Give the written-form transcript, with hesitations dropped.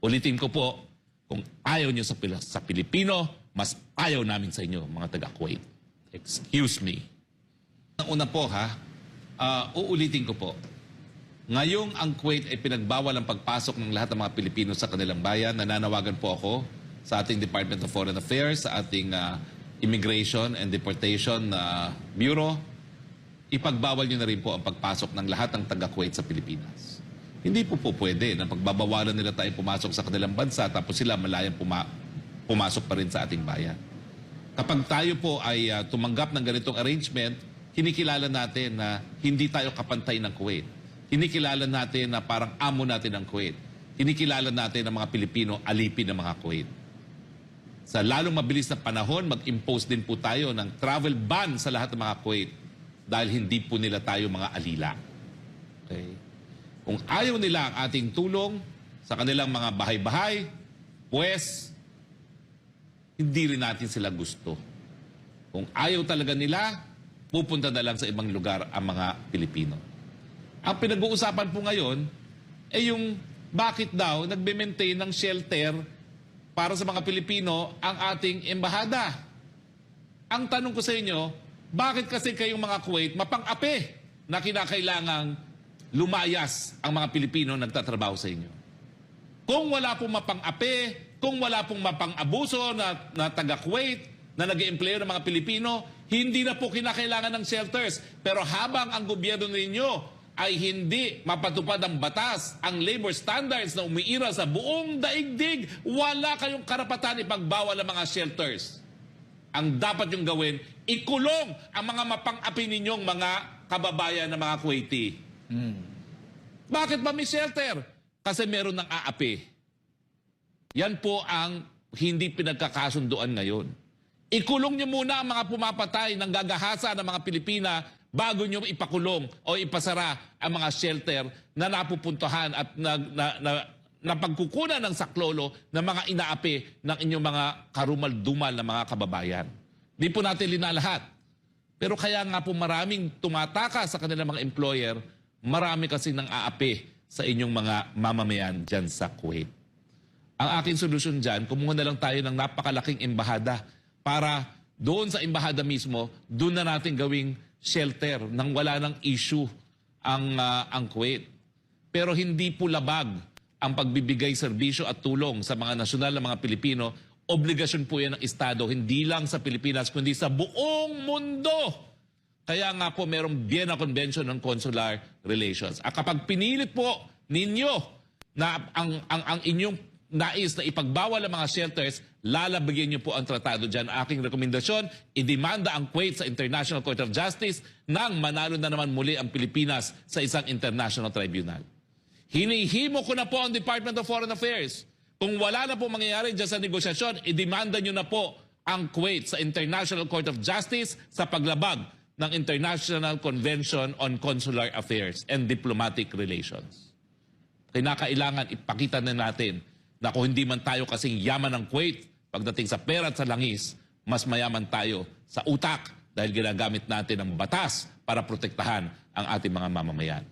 Ulitin ko po, kung ayaw nyo sa Pilipino, mas ayaw namin sa inyo, mga taga-Kuwait. Excuse me. Una po uulitin ko po. Ngayong ang Kuwait ay pinagbawal ang pagpasok ng lahat ng mga Pilipino sa kanilang bayan, nananawagan po ako sa ating Department of Foreign Affairs, sa ating Immigration and Deportation Bureau, ipagbawal nyo na rin po ang pagpasok ng lahat ng taga-Kuwait sa Pilipinas. Hindi po pwede na pagbabawalan nila tayo pumasok sa kanilang bansa tapos sila malayang pumasok pa rin sa ating bayan. Kapag tayo po ay tumanggap ng ganitong arrangement, kinikilala natin na hindi tayo kapantay ng Kuwait. Kinikilala natin na parang amo natin ng Kuwait. Kinikilala natin na mga Pilipino alipin ng mga Kuwait. Sa lalong mabilis na panahon, mag-impose din po tayo ng travel ban sa lahat ng mga Kuwait dahil hindi po nila tayo mga alila. Okay? Kung ayaw nila ang ating tulong sa kanilang mga bahay-bahay, pues, hindi rin natin sila gusto. Kung ayaw talaga nila, pupunta na lang sa ibang lugar ang mga Pilipino. Ang pinag-uusapan po ngayon ay yung bakit daw nagbe-maintain ng shelter para sa mga Pilipino ang ating embahada. Ang tanong ko sa inyo, bakit kasi kayong mga Kuwait mapang-api na kinakailangang lumayas ang mga Pilipino nagtatrabaho sa inyo? Kung wala pong mapang-api, kung wala pong mapang-abuso na taga-Kuwait na nag-i-empleyo ng mga Pilipino, hindi na po kinakailangan ng shelters. Pero habang ang gobyerno ninyo ay hindi mapatupad ang batas, ang labor standards na umiira sa buong daigdig, wala kayong karapatan ipagbawal ang mga shelters. Ang dapat yung gawin, ikulong ang mga mapang-api ninyong mga kababayan na mga Kuwaiti. Bakit ba may shelter? Kasi meron ng aapi. Yan po ang hindi pinagkakasunduan ngayon. Ikulong nyo muna ang mga pumapatay ng gagahasa ng mga Pilipina bago nyo ipakulong o ipasara ang mga shelter na napupuntahan at napagkukunan ng saklolo ng mga inaapi ng inyong mga karumal-dumal na mga kababayan. Di po natin linalahat. Pero kaya nga po maraming tumataka sa kanilang mga employer, marami kasi nang aapi sa inyong mga mamamayan dyan sa Kuwait. Ang aking solusyon dyan, kumuha na lang tayo ng napakalaking embahada para doon sa embahada mismo, doon na natin gawing shelter nang wala ng issue ang Kuwait. Pero hindi po labag ang pagbibigay serbisyo at tulong sa mga nasyonal na mga Pilipino. Obligasyon po yan ng Estado, hindi lang sa Pilipinas, kundi sa buong mundo. Kaya nga po merong Vienna Convention on Consular Relations. At kapag pinilit po ninyo na ang inyong nais na ipagbawal ang mga shelters, lalabagyan niyo po ang tratado dyan. Aking rekomendasyon, idemanda ang Kuwait sa International Court of Justice nang manalo na naman muli ang Pilipinas sa isang international tribunal. Hinihimo ko na po ang Department of Foreign Affairs. Kung wala na po mangyayari dyan sa negosasyon, idemanda niyo na po ang Kuwait sa International Court of Justice sa paglabag ng International Convention on Consular Affairs and Diplomatic Relations. Kinakailangan ipakita na natin na kung hindi man tayo kasing yaman ng Kuwait, pagdating sa pera at sa langis, mas mayaman tayo sa utak dahil ginagamit natin ang batas para protektahan ang ating mga mamamayan.